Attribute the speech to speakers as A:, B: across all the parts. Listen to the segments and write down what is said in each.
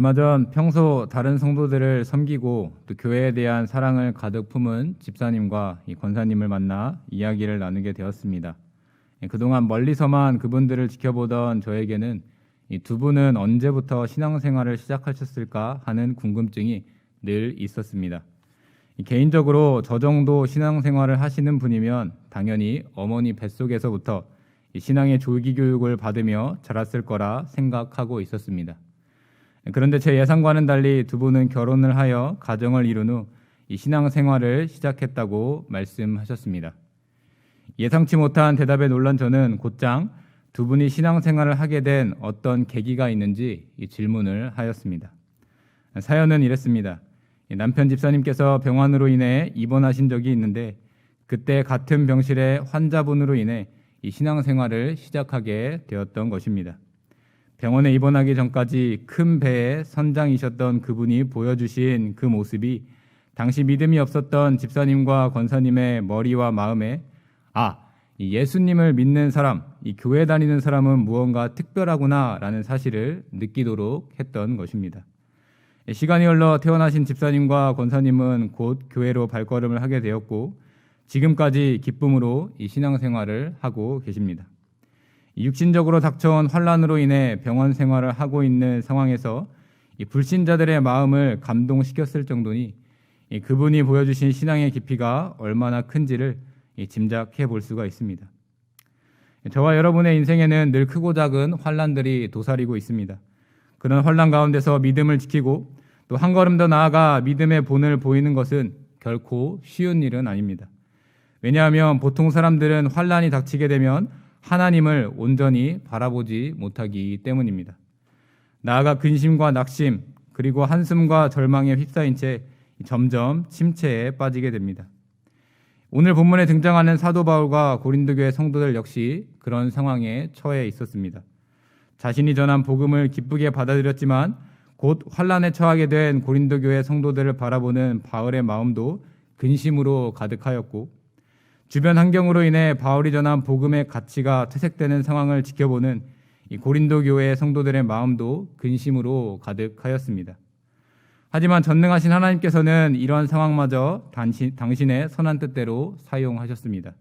A: 얼마 전 평소 다른 성도들을 섬기고 또 교회에 대한 사랑을 가득 품은 집사님과 이 권사님을 만나 이야기를 나누게 되었습니다. 그동안 멀리서만 그분들을 지켜보던 저에게는 이 두 분은 언제부터 신앙생활을 시작하셨을까 하는 궁금증이 늘 있었습니다. 개인적으로 저 정도 신앙생활을 하시는 분이면 당연히 어머니 뱃속에서부터 이 신앙의 조기 교육을 받으며 자랐을 거라 생각하고 있었습니다. 그런데 제 예상과는 달리 두 분은 결혼을 하여 가정을 이룬 후 이 신앙생활을 시작했다고 말씀하셨습니다. 예상치 못한 대답에 놀란 저는 곧장 두 분이 신앙생활을 하게 된 어떤 계기가 있는지 이 질문을 하였습니다. 사연은 이랬습니다. 남편 집사님께서 병환으로 인해 입원하신 적이 있는데 그때 같은 병실의 환자분으로 인해 이 신앙생활을 시작하게 되었던 것입니다. 병원에 입원하기 전까지 큰 배의 선장이셨던 그분이 보여주신 그 모습이 당시 믿음이 없었던 집사님과 권사님의 머리와 마음에 이 예수님을 믿는 사람, 이 교회 다니는 사람은 무언가 특별하구나 라는 사실을 느끼도록 했던 것입니다. 시간이 흘러 태어나신 집사님과 권사님은 곧 교회로 발걸음을 하게 되었고 지금까지 기쁨으로 이 신앙생활을 하고 계십니다. 육신적으로 닥쳐온 환난으로 인해 병원 생활을 하고 있는 상황에서 이 불신자들의 마음을 감동시켰을 정도니 그분이 보여주신 신앙의 깊이가 얼마나 큰지를 짐작해 볼 수가 있습니다. 저와 여러분의 인생에는 늘 크고 작은 환난들이 도사리고 있습니다. 그런 환난 가운데서 믿음을 지키고 또 한 걸음 더 나아가 믿음의 본을 보이는 것은 결코 쉬운 일은 아닙니다. 왜냐하면 보통 사람들은 환난이 닥치게 되면 하나님을 온전히 바라보지 못하기 때문입니다. 나아가 근심과 낙심 그리고 한숨과 절망에 휩싸인 채 점점 침체에 빠지게 됩니다. 오늘 본문에 등장하는 사도 바울과 고린도 교회 성도들 역시 그런 상황에 처해 있었습니다. 자신이 전한 복음을 기쁘게 받아들였지만 곧 환난에 처하게 된 고린도 교회 성도들을 바라보는 바울의 마음도 근심으로 가득하였고 주변 환경으로 인해 바울이 전한 복음의 가치가 퇴색되는 상황을 지켜보는 이 고린도 교회 성도들의 마음도 근심으로 가득하였습니다. 하지만 전능하신 하나님께서는 이러한 상황마저 당신의 선한 뜻대로 사용하셨습니다.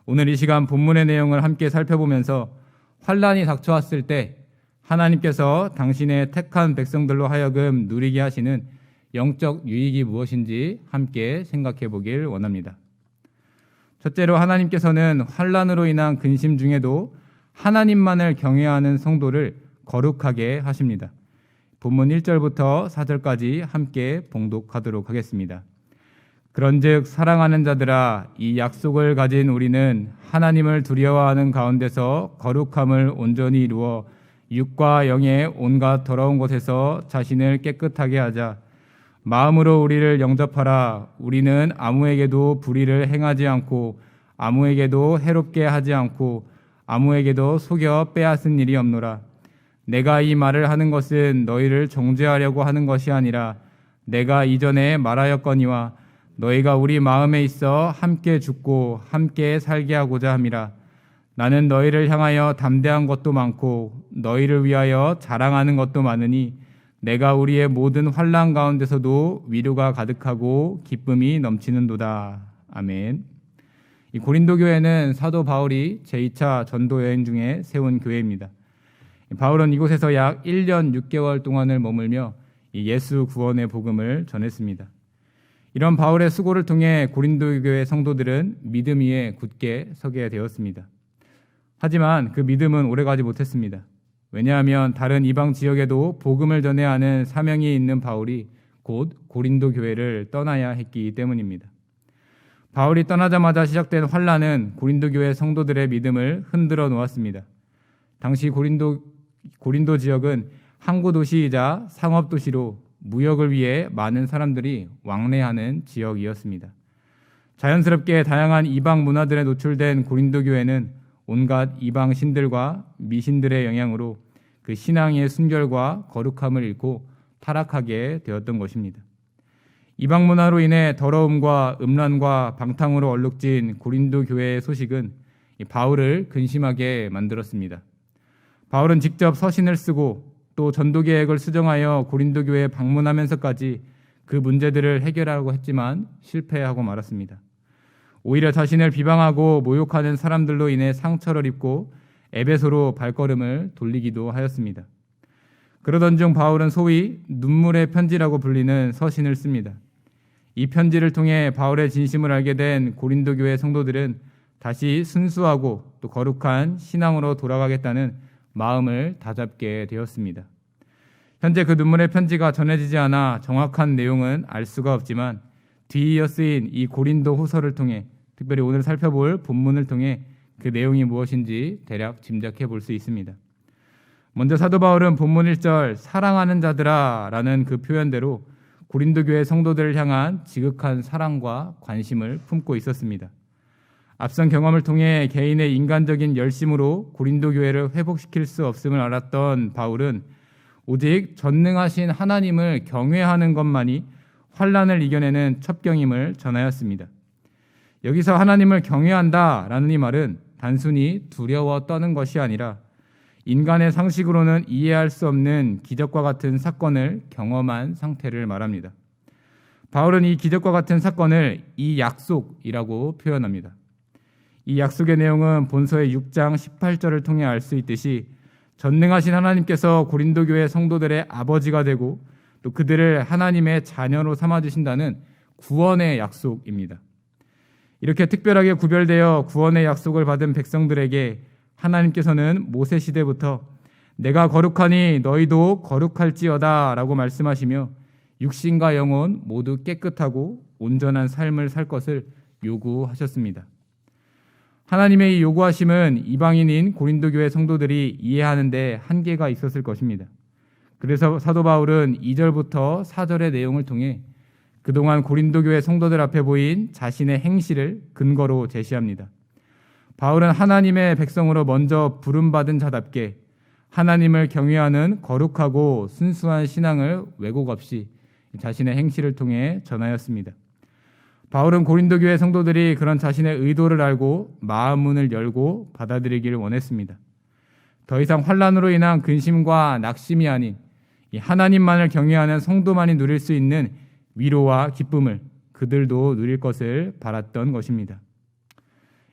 A: 오늘 이 시간 본문의 내용을 함께 살펴보면서 환난이 닥쳐왔을 때 하나님께서 당신의 택한 백성들로 하여금 누리게 하시는 영적 유익이 무엇인지 함께 생각해 보길 원합니다. 첫째로 하나님께서는 환난으로 인한 근심 중에도 하나님만을 경외하는 성도를 거룩하게 하십니다. 본문 1절부터 4절까지 함께 봉독하도록 하겠습니다. 그런즉 사랑하는 자들아 이 약속을 가진 우리는 하나님을 두려워하는 가운데서 거룩함을 온전히 이루어 육과 영의 온갖 더러운 것에서 자신을 깨끗하게 하자. 마음으로 우리를 영접하라. 우리는 아무에게도 불의를 행하지 않고 아무에게도 해롭게 하지 않고 아무에게도 속여 빼앗은 일이 없노라. 내가 이 말을 하는 것은 너희를 정죄하려고 하는 것이 아니라 내가 이전에 말하였거니와 너희가 우리 마음에 있어 함께 죽고 함께 살게 하고자 함이라. 나는 너희를 향하여 담대한 것도 많고 너희를 위하여 자랑하는 것도 많으니 내가 우리의 모든 환난 가운데서도 위로가 가득하고 기쁨이 넘치는도다. 아멘. 이 고린도 교회는 사도 바울이 제2차 전도 여행 중에 세운 교회입니다. 바울은 이곳에서 약 1년 6개월 동안을 머물며 예수 구원의 복음을 전했습니다. 이런 바울의 수고를 통해 고린도 교회 성도들은 믿음 위에 굳게 서게 되었습니다. 하지만 그 믿음은 오래가지 못했습니다. 왜냐하면 다른 이방 지역에도 복음을 전해야 하는 사명이 있는 바울이 곧 고린도 교회를 떠나야 했기 때문입니다. 바울이 떠나자마자 시작된 환난은 고린도 교회 성도들의 믿음을 흔들어 놓았습니다. 당시 고린도 지역은 항구 도시이자 상업 도시로 무역을 위해 많은 사람들이 왕래하는 지역이었습니다. 자연스럽게 다양한 이방 문화들에 노출된 고린도 교회는 온갖 이방 신들과 미신들의 영향으로 그 신앙의 순결과 거룩함을 잃고 타락하게 되었던 것입니다. 이방 문화로 인해 더러움과 음란과 방탕으로 얼룩진 고린도 교회의 소식은 바울을 근심하게 만들었습니다. 바울은 직접 서신을 쓰고 또 전도 계획을 수정하여 고린도 교회에 방문하면서까지 그 문제들을 해결하려고 했지만 실패하고 말았습니다. 오히려 자신을 비방하고 모욕하는 사람들로 인해 상처를 입고 에베소로 발걸음을 돌리기도 하였습니다. 그러던 중 바울은 소위 눈물의 편지라고 불리는 서신을 씁니다. 이 편지를 통해 바울의 진심을 알게 된 고린도 교회 성도들은 다시 순수하고 또 거룩한 신앙으로 돌아가겠다는 마음을 다잡게 되었습니다. 현재 그 눈물의 편지가 전해지지 않아 정확한 내용은 알 수가 없지만 뒤이어 쓰인 이 고린도 후서를 통해, 특별히 오늘 살펴볼 본문을 통해 그 내용이 무엇인지 대략 짐작해 볼 수 있습니다. 먼저 사도 바울은 본문 1절 사랑하는 자들아 라는 그 표현대로 고린도 교회 성도들을 향한 지극한 사랑과 관심을 품고 있었습니다. 앞선 경험을 통해 개인의 인간적인 열심으로 고린도 교회를 회복시킬 수 없음을 알았던 바울은 오직 전능하신 하나님을 경외하는 것만이 환난을 이겨내는 첩경임을 전하였습니다. 여기서 하나님을 경외한다라는 이 말은 단순히 두려워 떠는 것이 아니라 인간의 상식으로는 이해할 수 없는 기적과 같은 사건을 경험한 상태를 말합니다. 바울은 이 기적과 같은 사건을 이 약속이라고 표현합니다. 이 약속의 내용은 본서의 6장 18절을 통해 알 수 있듯이 전능하신 하나님께서 고린도 교회 성도들의 아버지가 되고 또 그들을 하나님의 자녀로 삼아주신다는 구원의 약속입니다. 이렇게 특별하게 구별되어 구원의 약속을 받은 백성들에게 하나님께서는 모세 시대부터 내가 거룩하니 너희도 거룩할지어다 라고 말씀하시며 육신과 영혼 모두 깨끗하고 온전한 삶을 살 것을 요구하셨습니다. 하나님의 이 요구하심은 이방인인 고린도 교회 성도들이 이해하는 데 한계가 있었을 것입니다. 그래서 사도 바울은 2절부터 4절의 내용을 통해 그동안 고린도 교회 성도들 앞에 보인 자신의 행실을 근거로 제시합니다. 바울은 하나님의 백성으로 먼저 부름받은 자답게 하나님을 경외하는 거룩하고 순수한 신앙을 왜곡 없이 자신의 행실을 통해 전하였습니다. 바울은 고린도 교회 성도들이 그런 자신의 의도를 알고 마음 문을 열고 받아들이기를 원했습니다. 더 이상 환난으로 인한 근심과 낙심이 아닌 이 하나님만을 경외하는 성도만이 누릴 수 있는 위로와 기쁨을 그들도 누릴 것을 바랐던 것입니다.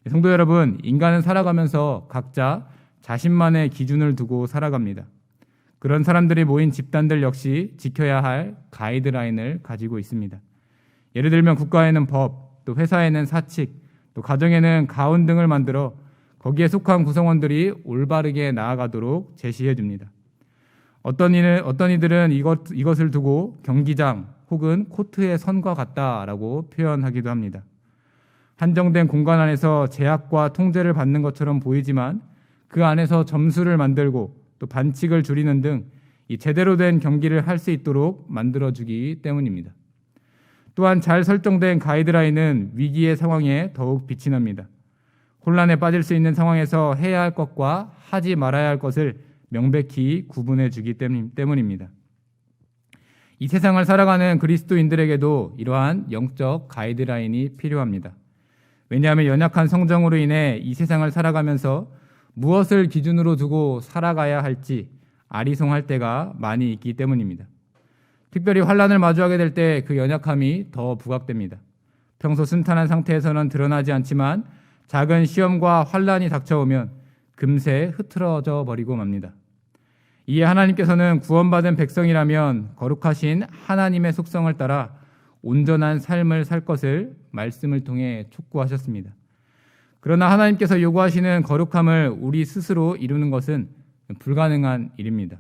A: 성도 여러분, 인간은 살아가면서 각자 자신만의 기준을 두고 살아갑니다. 그런 사람들이 모인 집단들 역시 지켜야 할 가이드라인을 가지고 있습니다. 예를 들면 국가에는 법, 또 회사에는 사칙, 또 가정에는 가훈 등을 만들어 거기에 속한 구성원들이 올바르게 나아가도록 제시해 줍니다. 어떤 이들은 이것을 두고 경기장 혹은 코트의 선과 같다라고 표현하기도 합니다. 한정된 공간 안에서 제약과 통제를 받는 것처럼 보이지만 그 안에서 점수를 만들고 또 반칙을 줄이는 등 이 제대로 된 경기를 할 수 있도록 만들어주기 때문입니다. 또한 잘 설정된 가이드라인은 위기의 상황에 더욱 빛이 납니다. 혼란에 빠질 수 있는 상황에서 해야 할 것과 하지 말아야 할 것을 명백히 구분해 주기 때문입니다. 이 세상을 살아가는 그리스도인들에게도 이러한 영적 가이드라인이 필요합니다. 왜냐하면 연약한 성정으로 인해 이 세상을 살아가면서 무엇을 기준으로 두고 살아가야 할지 아리송할 때가 많이 있기 때문입니다. 특별히 환난을 마주하게 될 때 그 연약함이 더 부각됩니다. 평소 순탄한 상태에서는 드러나지 않지만 작은 시험과 환난이 닥쳐오면 금세 흐트러져 버리고 맙니다. 이에 하나님께서는 구원받은 백성이라면 거룩하신 하나님의 속성을 따라 온전한 삶을 살 것을 말씀을 통해 촉구하셨습니다. 그러나 하나님께서 요구하시는 거룩함을 우리 스스로 이루는 것은 불가능한 일입니다.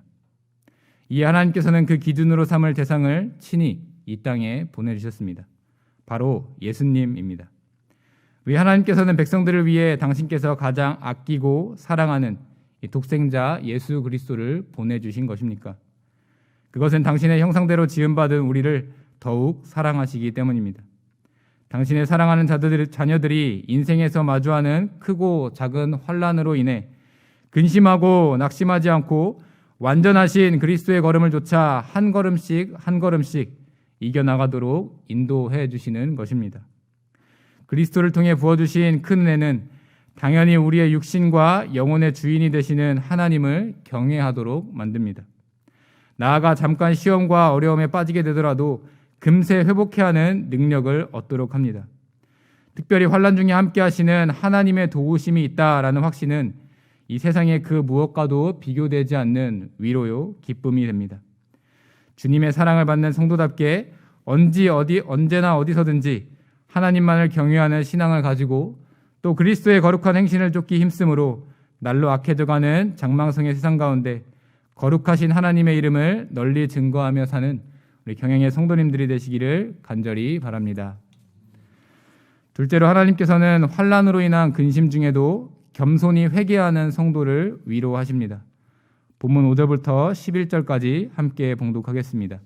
A: 이에 하나님께서는 그 기준으로 삼을 대상을 친히 이 땅에 보내주셨습니다. 바로 예수님입니다. 왜 하나님께서는 백성들을 위해 당신께서 가장 아끼고 사랑하는 이 독생자 예수 그리스도를 보내주신 것입니까? 그것은 당신의 형상대로 지음받은 우리를 더욱 사랑하시기 때문입니다. 당신의 사랑하는 자녀들이 인생에서 마주하는 크고 작은 환난으로 인해 근심하고 낙심하지 않고 완전하신 그리스도의 걸음을 좇아 한 걸음씩 한 걸음씩 이겨나가도록 인도해 주시는 것입니다. 그리스도를 통해 부어주신 큰 은혜는 당연히 우리의 육신과 영혼의 주인이 되시는 하나님을 경외하도록 만듭니다. 나아가 잠깐 시험과 어려움에 빠지게 되더라도 금세 회복해야 하는 능력을 얻도록 합니다. 특별히 환난 중에 함께 하시는 하나님의 도우심이 있다라는 확신은 이 세상의 그 무엇과도 비교되지 않는 위로요, 기쁨이 됩니다. 주님의 사랑을 받는 성도답게 언제나 어디서든지 하나님만을 경외하는 신앙을 가지고 또 그리스도의 거룩한 행신을 쫓기 힘쓰므로 날로 악해져가는 장망성의 세상 가운데 거룩하신 하나님의 이름을 널리 증거하며 사는 우리 경영의 성도님들이 되시기를 간절히 바랍니다. 둘째로 하나님께서는 환난으로 인한 근심 중에도 겸손히 회개하는 성도를 위로하십니다. 본문 5절부터 11절까지 함께 봉독하겠습니다.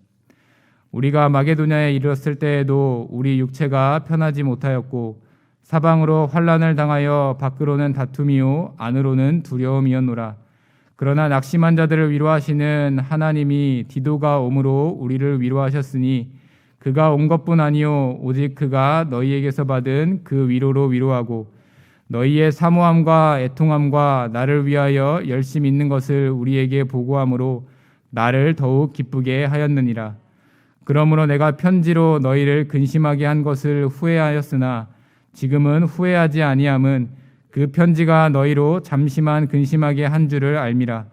A: 우리가 마게도냐에 이르렀을 때에도 우리 육체가 편하지 못하였고 사방으로 환난을 당하여 밖으로는 다툼이요 안으로는 두려움이었노라. 그러나 낙심한 자들을 위로하시는 하나님이 디도가 오므로 우리를 위로하셨으니 그가 온 것뿐 아니요 오직 그가 너희에게서 받은 그 위로로 위로하고 너희의 사모함과 애통함과 나를 위하여 열심 있는 것을 우리에게 보고함으로 나를 더욱 기쁘게 하였느니라. 그러므로 내가 편지로 너희를 근심하게 한 것을 후회하였으나 지금은 후회하지 아니함은 그 편지가 너희로 잠시만 근심하게 한 줄을 알미라.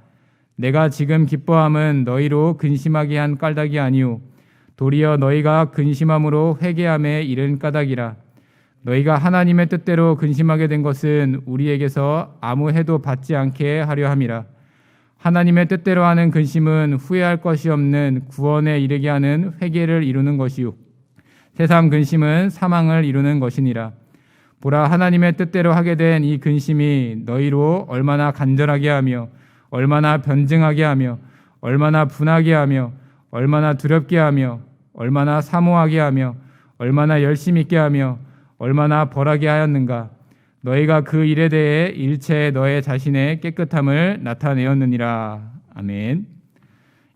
A: 내가 지금 기뻐함은 너희로 근심하게 한 까닭이 아니오 도리어 너희가 근심함으로 회개함에 이른 까닭이라. 너희가 하나님의 뜻대로 근심하게 된 것은 우리에게서 아무 해도 받지 않게 하려 함이라. 하나님의 뜻대로 하는 근심은 후회할 것이 없는 구원에 이르게 하는 회개를 이루는 것이요 세상 근심은 사망을 이루는 것이니라. 보라, 하나님의 뜻대로 하게 된 이 근심이 너희로 얼마나 간절하게 하며 얼마나 변증하게 하며 얼마나 분하게 하며 얼마나 두렵게 하며 얼마나 사모하게 하며 얼마나 열심 있게 하며 얼마나 벌하게 하였는가. 너희가 그 일에 대해 일체 너의 자신의 깨끗함을 나타내었느니라. 아멘.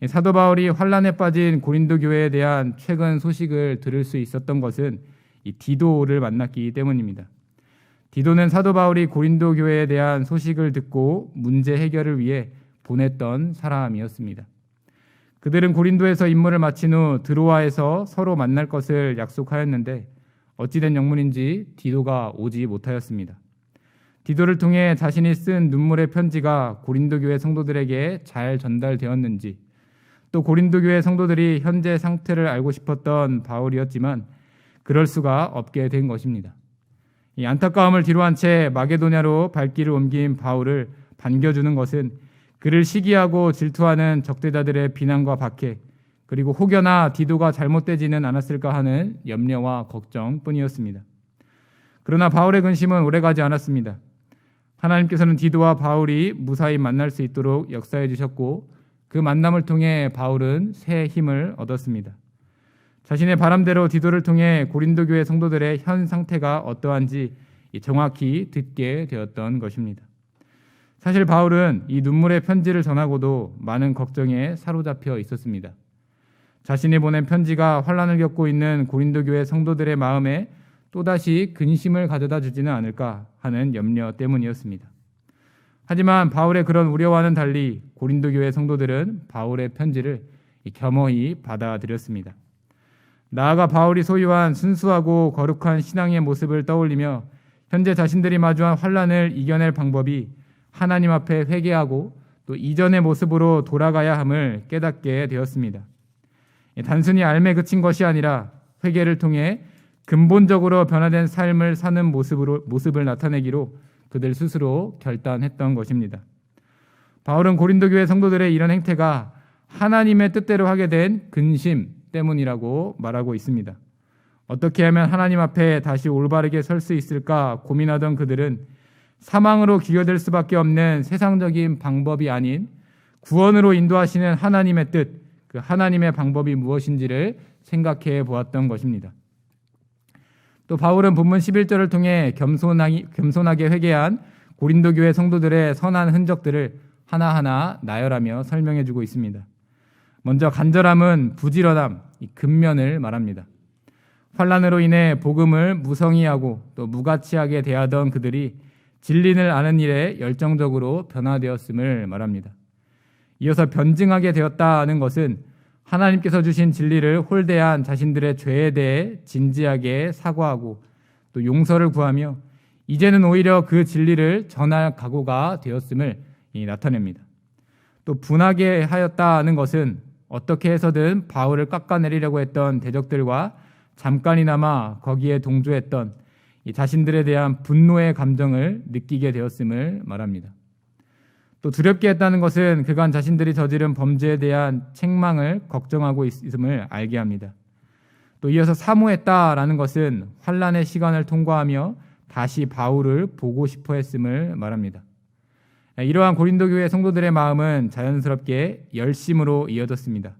A: 사도 바울이 환난에 빠진 고린도 교회에 대한 최근 소식을 들을 수 있었던 것은 이 디도를 만났기 때문입니다. 디도는 사도 바울이 고린도 교회에 대한 소식을 듣고 문제 해결을 위해 보냈던 사람이었습니다. 그들은 고린도에서 임무를 마친 후 드로아에서 서로 만날 것을 약속하였는데 어찌된 영문인지 디도가 오지 못하였습니다. 디도를 통해 자신이 쓴 눈물의 편지가 고린도 교회 성도들에게 잘 전달되었는지 또 고린도 교회 성도들이 현재 상태를 알고 싶었던 바울이었지만 그럴 수가 없게 된 것입니다. 이 안타까움을 뒤로한 채 마게도냐로 발길을 옮긴 바울을 반겨주는 것은 그를 시기하고 질투하는 적대자들의 비난과 박해 그리고 혹여나 디도가 잘못되지는 않았을까 하는 염려와 걱정뿐이었습니다. 그러나 바울의 근심은 오래가지 않았습니다. 하나님께서는 디도와 바울이 무사히 만날 수 있도록 역사해 주셨고 그 만남을 통해 바울은 새 힘을 얻었습니다. 자신의 바람대로 디도를 통해 고린도 교회 성도들의 현 상태가 어떠한지 정확히 듣게 되었던 것입니다. 사실 바울은 이 눈물의 편지를 전하고도 많은 걱정에 사로잡혀 있었습니다. 자신이 보낸 편지가 환난을 겪고 있는 고린도 교회 성도들의 마음에 또다시 근심을 가져다 주지는 않을까 하는 염려 때문이었습니다. 하지만 바울의 그런 우려와는 달리 고린도 교회 성도들은 바울의 편지를 겸허히 받아들였습니다. 나아가 바울이 소유한 순수하고 거룩한 신앙의 모습을 떠올리며 현재 자신들이 마주한 환난을 이겨낼 방법이 하나님 앞에 회개하고 또 이전의 모습으로 돌아가야 함을 깨닫게 되었습니다. 단순히 알매 그친 것이 아니라 회개를 통해 근본적으로 변화된 삶을 사는 모습을 나타내기로 그들 스스로 결단했던 것입니다. 바울은 고린도 교회 성도들의 이런 행태가 하나님의 뜻대로 하게 된 근심 때문이라고 말하고 있습니다. 어떻게 하면 하나님 앞에 다시 올바르게 설 수 있을까 고민하던 그들은 사망으로 기어들 수밖에 없는 세상적인 방법이 아닌 구원으로 인도하시는 하나님의 뜻, 그 하나님의 방법이 무엇인지를 생각해 보았던 것입니다. 또 바울은 본문 11절을 통해 겸손하게 회개한 고린도 교회 성도들의 선한 흔적들을 하나하나 나열하며 설명해 주고 있습니다. 먼저 간절함은 부지런함, 이 근면을 말합니다. 환난으로 인해 복음을 무성의하고 또 무가치하게 대하던 그들이 진리를 아는 일에 열정적으로 변화되었음을 말합니다. 이어서 변증하게 되었다는 것은 하나님께서 주신 진리를 홀대한 자신들의 죄에 대해 진지하게 사과하고 또 용서를 구하며 이제는 오히려 그 진리를 전할 각오가 되었음을 나타냅니다. 또 분하게 하였다는 것은 어떻게 해서든 바울을 깎아내리려고 했던 대적들과 잠깐이나마 거기에 동조했던 이 자신들에 대한 분노의 감정을 느끼게 되었음을 말합니다. 또 두렵게 했다는 것은 그간 자신들이 저지른 범죄에 대한 책망을 걱정하고 있음을 알게 합니다. 또 이어서 사모했다라는 것은 환난의 시간을 통과하며 다시 바울을 보고 싶어 했음을 말합니다. 이러한 고린도 교회 성도들의 마음은 자연스럽게 열심으로 이어졌습니다.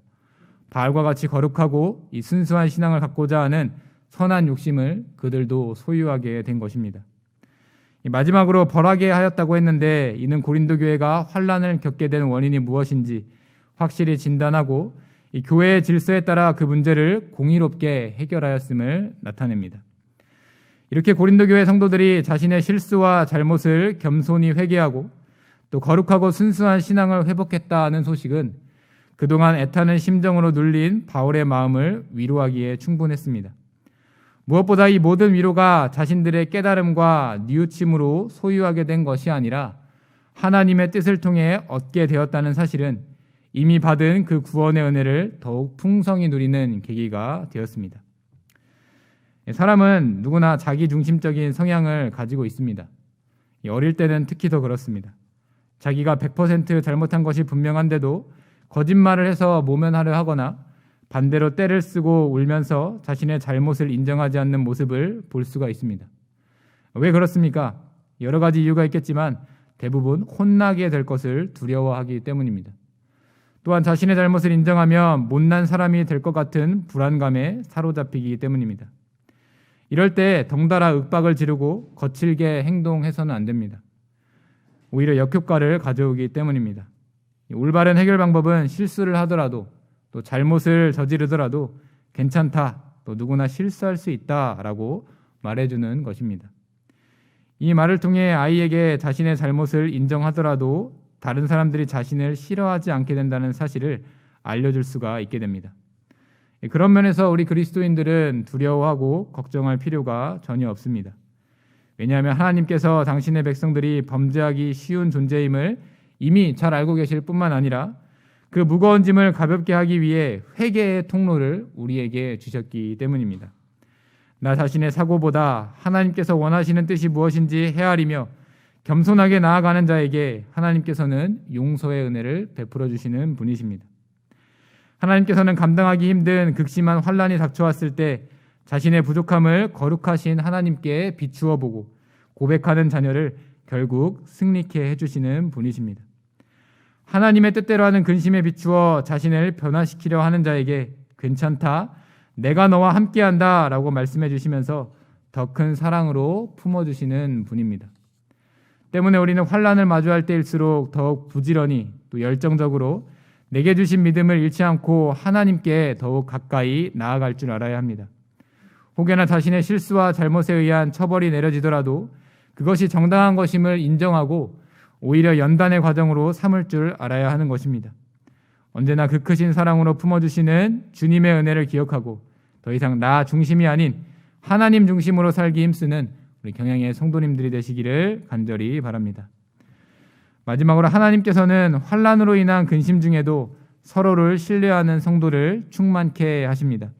A: 바울과 같이 거룩하고 이 순수한 신앙을 갖고자 하는 선한 욕심을 그들도 소유하게 된 것입니다. 마지막으로 벌하게 하였다고 했는데 이는 고린도 교회가 환난을 겪게 된 원인이 무엇인지 확실히 진단하고 이 교회의 질서에 따라 그 문제를 공의롭게 해결하였음을 나타냅니다. 이렇게 고린도 교회 성도들이 자신의 실수와 잘못을 겸손히 회개하고 또 거룩하고 순수한 신앙을 회복했다는 소식은 그동안 애타는 심정으로 눌린 바울의 마음을 위로하기에 충분했습니다. 무엇보다 이 모든 위로가 자신들의 깨달음과 뉘우침으로 소유하게 된 것이 아니라 하나님의 뜻을 통해 얻게 되었다는 사실은 이미 받은 그 구원의 은혜를 더욱 풍성히 누리는 계기가 되었습니다. 사람은 누구나 자기 중심적인 성향을 가지고 있습니다. 어릴 때는 특히 더 그렇습니다. 자기가 100% 잘못한 것이 분명한데도 거짓말을 해서 모면하려 하거나 반대로 떼를 쓰고 울면서 자신의 잘못을 인정하지 않는 모습을 볼 수가 있습니다. 왜 그렇습니까? 여러 가지 이유가 있겠지만 대부분 혼나게 될 것을 두려워하기 때문입니다. 또한 자신의 잘못을 인정하면 못난 사람이 될 것 같은 불안감에 사로잡히기 때문입니다. 이럴 때 덩달아 윽박을 지르고 거칠게 행동해서는 안 됩니다. 오히려 역효과를 가져오기 때문입니다. 올바른 해결 방법은 실수를 하더라도 또 잘못을 저지르더라도 괜찮다, 또 누구나 실수할 수 있다라고 말해주는 것입니다. 이 말을 통해 아이에게 자신의 잘못을 인정하더라도 다른 사람들이 자신을 싫어하지 않게 된다는 사실을 알려줄 수가 있게 됩니다. 그런 면에서 우리 그리스도인들은 두려워하고 걱정할 필요가 전혀 없습니다. 왜냐하면 하나님께서 당신의 백성들이 범죄하기 쉬운 존재임을 이미 잘 알고 계실 뿐만 아니라 그 무거운 짐을 가볍게 하기 위해 회개의 통로를 우리에게 주셨기 때문입니다. 나 자신의 사고보다 하나님께서 원하시는 뜻이 무엇인지 헤아리며 겸손하게 나아가는 자에게 하나님께서는 용서의 은혜를 베풀어 주시는 분이십니다. 하나님께서는 감당하기 힘든 극심한 환난이 닥쳐왔을 때 자신의 부족함을 거룩하신 하나님께 비추어 보고 고백하는 자녀를 결국 승리케 해주시는 분이십니다. 하나님의 뜻대로 하는 근심에 비추어 자신을 변화시키려 하는 자에게 괜찮다, 내가 너와 함께한다 라고 말씀해 주시면서 더 큰 사랑으로 품어주시는 분입니다. 때문에 우리는 환난을 마주할 때일수록 더욱 부지런히 또 열정적으로 내게 주신 믿음을 잃지 않고 하나님께 더욱 가까이 나아갈 줄 알아야 합니다. 혹여나 자신의 실수와 잘못에 의한 처벌이 내려지더라도 그것이 정당한 것임을 인정하고 오히려 연단의 과정으로 삼을 줄 알아야 하는 것입니다. 언제나 그 크신 사랑으로 품어주시는 주님의 은혜를 기억하고 더 이상 나 중심이 아닌 하나님 중심으로 살기 힘쓰는 우리 경양의 성도님들이 되시기를 간절히 바랍니다. 마지막으로 하나님께서는 환난으로 인한 근심 중에도 서로를 신뢰하는 성도를 충만케 하십니다.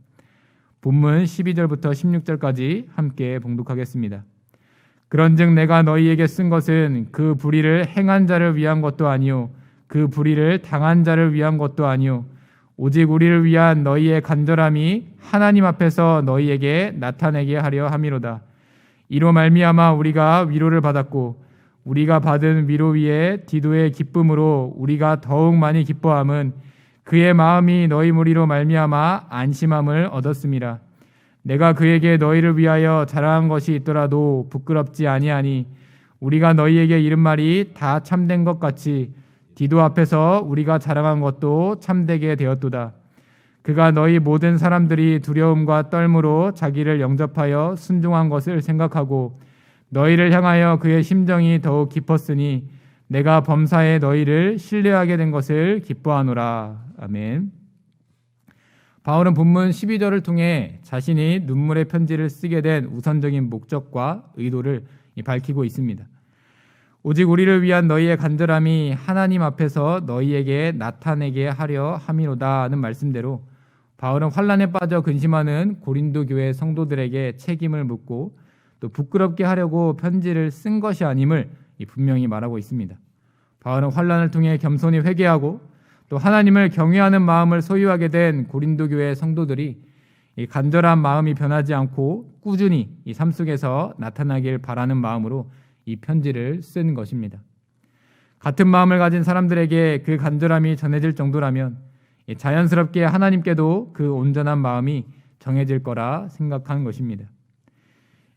A: 본문 12절부터 16절까지 함께 봉독하겠습니다. 그런즉 내가 너희에게 쓴 것은 그 불의를 행한 자를 위한 것도 아니요 그 불의를 당한 자를 위한 것도 아니요 오직 우리를 위한 너희의 간절함이 하나님 앞에서 너희에게 나타내게 하려 함이로다. 이로 말미암아 우리가 위로를 받았고 우리가 받은 위로 위에 디도의 기쁨으로 우리가 더욱 많이 기뻐함은 그의 마음이 너희 무리로 말미암아 안심함을 얻었음이라. 내가 그에게 너희를 위하여 자랑한 것이 있더라도 부끄럽지 아니하니 우리가 너희에게 이른 말이 다 참된 것 같이 디도 앞에서 우리가 자랑한 것도 참되게 되었도다. 그가 너희 모든 사람들이 두려움과 떨므로 자기를 영접하여 순종한 것을 생각하고 너희를 향하여 그의 심정이 더욱 깊었으니 내가 범사에 너희를 신뢰하게 된 것을 기뻐하노라. 아멘. 바울은 본문 12절을 통해 자신이 눈물의 편지를 쓰게 된 우선적인 목적과 의도를 밝히고 있습니다. 오직 우리를 위한 너희의 간절함이 하나님 앞에서 너희에게 나타내게 하려 함이로다는 말씀대로 바울은 환난에 빠져 근심하는 고린도 교회 성도들에게 책임을 묻고 또 부끄럽게 하려고 편지를 쓴 것이 아님을 분명히 말하고 있습니다. 바울은 환난을 통해 겸손히 회개하고 또 하나님을 경외하는 마음을 소유하게 된 고린도 교회 성도들이 이 간절한 마음이 변하지 않고 꾸준히 이 삶 속에서 나타나길 바라는 마음으로 이 편지를 쓴 것입니다. 같은 마음을 가진 사람들에게 그 간절함이 전해질 정도라면 자연스럽게 하나님께도 그 온전한 마음이 정해질 거라 생각하는 것입니다.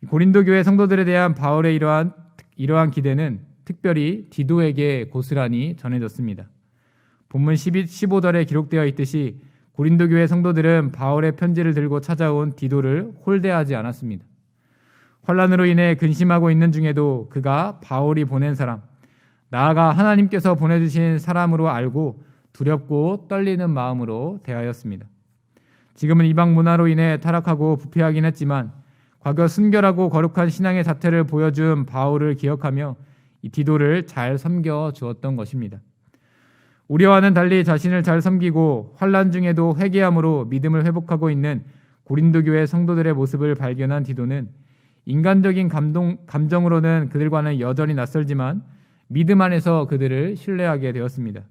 A: 고린도 교회 성도들에 대한 바울의 이러한 기대는 특별히 디도에게 고스란히 전해졌습니다. 본문 15절에 기록되어 있듯이 고린도 교회 성도들은 바울의 편지를 들고 찾아온 디도를 홀대하지 않았습니다. 환난으로 인해 근심하고 있는 중에도 그가 바울이 보낸 사람, 나아가 하나님께서 보내주신 사람으로 알고 두렵고 떨리는 마음으로 대하였습니다. 지금은 이방 문화로 인해 타락하고 부패하긴 했지만 과거 순결하고 거룩한 신앙의 자태를 보여준 바울을 기억하며 이 디도를 잘 섬겨 주었던 것입니다. 우리와는 달리 자신을 잘 섬기고 환난 중에도 회개함으로 믿음을 회복하고 있는 고린도 교회 성도들의 모습을 발견한 디도는 인간적인 감정으로는 그들과는 여전히 낯설지만 믿음 안에서 그들을 신뢰하게 되었습니다.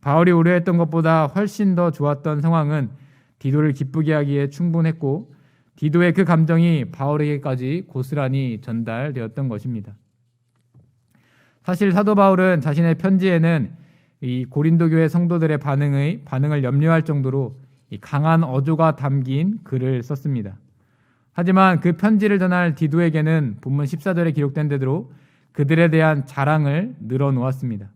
A: 바울이 우려했던 것보다 훨씬 더 좋았던 상황은 디도를 기쁘게 하기에 충분했고 디도의 그 감정이 바울에게까지 고스란히 전달되었던 것입니다. 사실 사도 바울은 자신의 편지에는 이 고린도 교회 성도들의 반응을 염려할 정도로 이 강한 어조가 담긴 글을 썼습니다. 하지만 그 편지를 전할 디도에게는 본문 14절에 기록된 대로 그들에 대한 자랑을 늘어놓았습니다.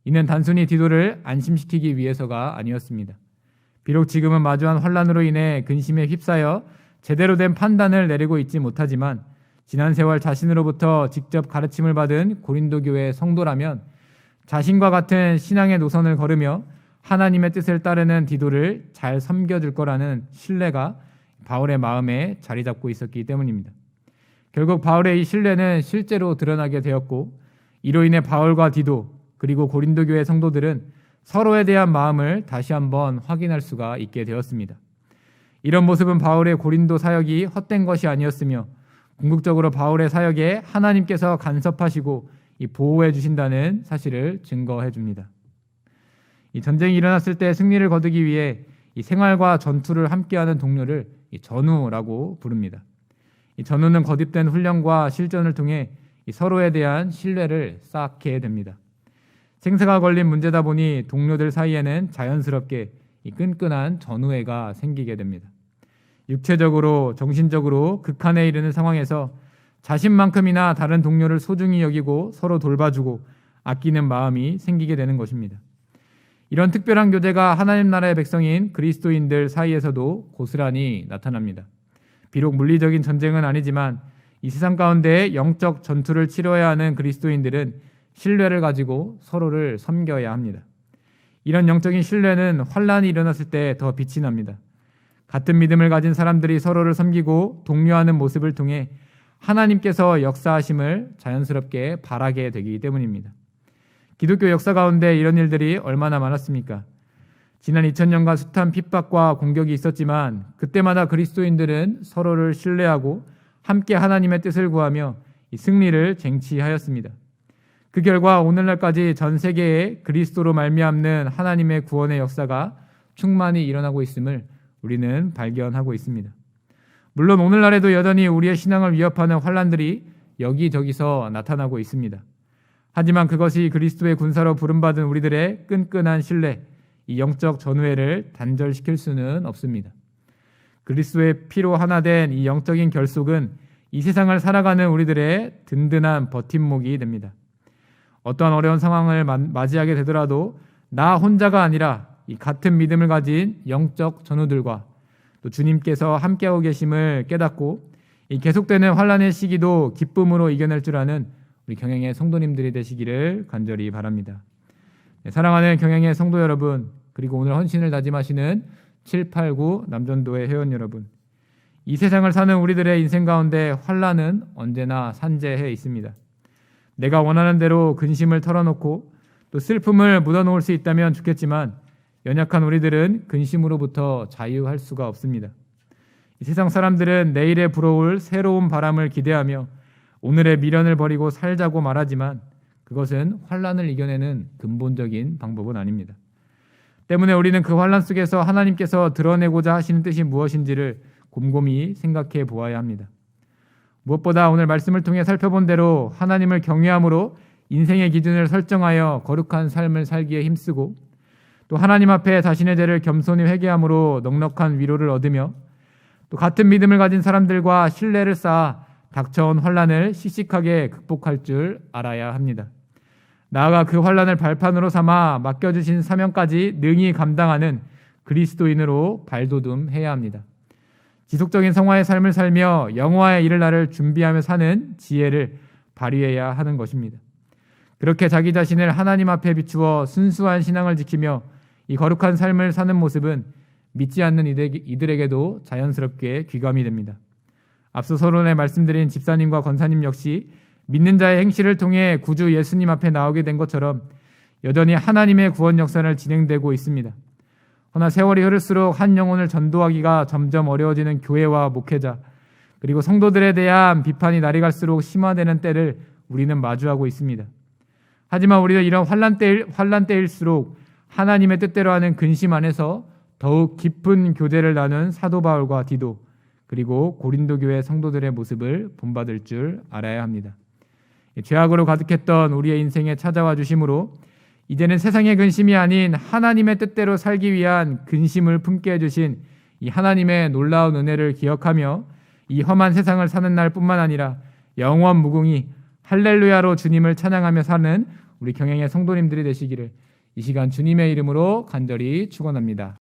A: 이는 단순히 디도를 안심시키기 위해서가 아니었습니다. 비록 지금은 마주한 환난으로 인해 근심에 휩싸여 제대로 된 판단을 내리고 있지 못하지만 지난 세월 자신으로부터 직접 가르침을 받은 고린도 교회 성도라면 자신과 같은 신앙의 노선을 걸으며 하나님의 뜻을 따르는 디도를 잘 섬겨줄 거라는 신뢰가 바울의 마음에 자리 잡고 있었기 때문입니다. 결국 바울의 이 신뢰는 실제로 드러나게 되었고 이로 인해 바울과 디도 그리고 고린도 교회 성도들은 서로에 대한 마음을 다시 한번 확인할 수가 있게 되었습니다. 이런 모습은 바울의 고린도 사역이 헛된 것이 아니었으며 궁극적으로 바울의 사역에 하나님께서 간섭하시고 보호해 주신다는 사실을 증거해 줍니다. 이 전쟁이 일어났을 때 승리를 거두기 위해 이 생활과 전투를 함께하는 동료를 전우라고 부릅니다. 이 전우는 거듭된 훈련과 실전을 통해 서로에 대한 신뢰를 쌓게 됩니다. 생사가 걸린 문제다 보니 동료들 사이에는 자연스럽게 끈끈한 전우애가 생기게 됩니다. 육체적으로 정신적으로 극한에 이르는 상황에서 자신만큼이나 다른 동료를 소중히 여기고 서로 돌봐주고 아끼는 마음이 생기게 되는 것입니다. 이런 특별한 교제가 하나님 나라의 백성인 그리스도인들 사이에서도 고스란히 나타납니다. 비록 물리적인 전쟁은 아니지만 이 세상 가운데 영적 전투를 치러야 하는 그리스도인들은 신뢰를 가지고 서로를 섬겨야 합니다. 이런 영적인 신뢰는 환난이 일어났을 때 더 빛이 납니다. 같은 믿음을 가진 사람들이 서로를 섬기고 독려하는 모습을 통해 하나님께서 역사하심을 자연스럽게 바라게 되기 때문입니다. 기독교 역사 가운데 이런 일들이 얼마나 많았습니까? 지난 2000년간 숱한 핍박과 공격이 있었지만 그때마다 그리스도인들은 서로를 신뢰하고 함께 하나님의 뜻을 구하며 이 승리를 쟁취하였습니다. 그 결과 오늘날까지 전 세계에 그리스도로 말미암는 하나님의 구원의 역사가 충만히 일어나고 있음을 우리는 발견하고 있습니다. 물론 오늘날에도 여전히 우리의 신앙을 위협하는 환난들이 여기저기서 나타나고 있습니다. 하지만 그것이 그리스도의 군사로 부름받은 우리들의 끈끈한 신뢰, 이 영적 전우애를 단절시킬 수는 없습니다. 그리스도의 피로 하나 된 이 영적인 결속은 이 세상을 살아가는 우리들의 든든한 버팀목이 됩니다. 어떠한 어려운 상황을 맞이하게 되더라도 나 혼자가 아니라 이 같은 믿음을 가진 영적 전우들과 또 주님께서 함께하고 계심을 깨닫고 이 계속되는 환난의 시기도 기쁨으로 이겨낼 줄 아는 우리 경영의 성도님들이 되시기를 간절히 바랍니다. 네, 사랑하는 경영의 성도 여러분, 그리고 오늘 헌신을 다짐하시는 789 남전도의 회원 여러분, 이 세상을 사는 우리들의 인생 가운데 환난은 언제나 산재해 있습니다. 내가 원하는 대로 근심을 털어놓고 또 슬픔을 묻어놓을 수 있다면 좋겠지만 연약한 우리들은 근심으로부터 자유할 수가 없습니다. 이 세상 사람들은 내일에 불어올 새로운 바람을 기대하며 오늘의 미련을 버리고 살자고 말하지만 그것은 환난을 이겨내는 근본적인 방법은 아닙니다. 때문에 우리는 그 환난 속에서 하나님께서 드러내고자 하시는 뜻이 무엇인지를 곰곰이 생각해 보아야 합니다. 무엇보다 오늘 말씀을 통해 살펴본 대로 하나님을 경외함으로 인생의 기준을 설정하여 거룩한 삶을 살기에 힘쓰고 또 하나님 앞에 자신의 죄를 겸손히 회개함으로 넉넉한 위로를 얻으며 또 같은 믿음을 가진 사람들과 신뢰를 쌓아 닥쳐온 환난을 씩씩하게 극복할 줄 알아야 합니다. 나아가 그 환난을 발판으로 삼아 맡겨주신 사명까지 능히 감당하는 그리스도인으로 발돋움해야 합니다. 지속적인 성화의 삶을 살며 영화에 이를 날을 준비하며 사는 지혜를 발휘해야 하는 것입니다. 그렇게 자기 자신을 하나님 앞에 비추어 순수한 신앙을 지키며 이 거룩한 삶을 사는 모습은 믿지 않는 이들에게도 자연스럽게 귀감이 됩니다. 앞서 서론에 말씀드린 집사님과 권사님 역시 믿는 자의 행실을 통해 구주 예수님 앞에 나오게 된 것처럼 여전히 하나님의 구원 역사를 진행되고 있습니다. 허나 세월이 흐를수록 한 영혼을 전도하기가 점점 어려워지는 교회와 목회자, 그리고 성도들에 대한 비판이 날이 갈수록 심화되는 때를 우리는 마주하고 있습니다. 하지만 우리는 이런 환난 때일수록 하나님의 뜻대로 하는 근심 안에서 더욱 깊은 교제를 나눈 사도 바울과 디도, 그리고 고린도 교회 성도들의 모습을 본받을 줄 알아야 합니다. 죄악으로 가득했던 우리의 인생에 찾아와 주심으로 이제는 세상의 근심이 아닌 하나님의 뜻대로 살기 위한 근심을 품게 해주신 이 하나님의 놀라운 은혜를 기억하며 이 험한 세상을 사는 날뿐만 아니라 영원 무궁히 할렐루야로 주님을 찬양하며 사는 우리 경영의 성도님들이 되시기를 이 시간 주님의 이름으로 간절히 축원합니다.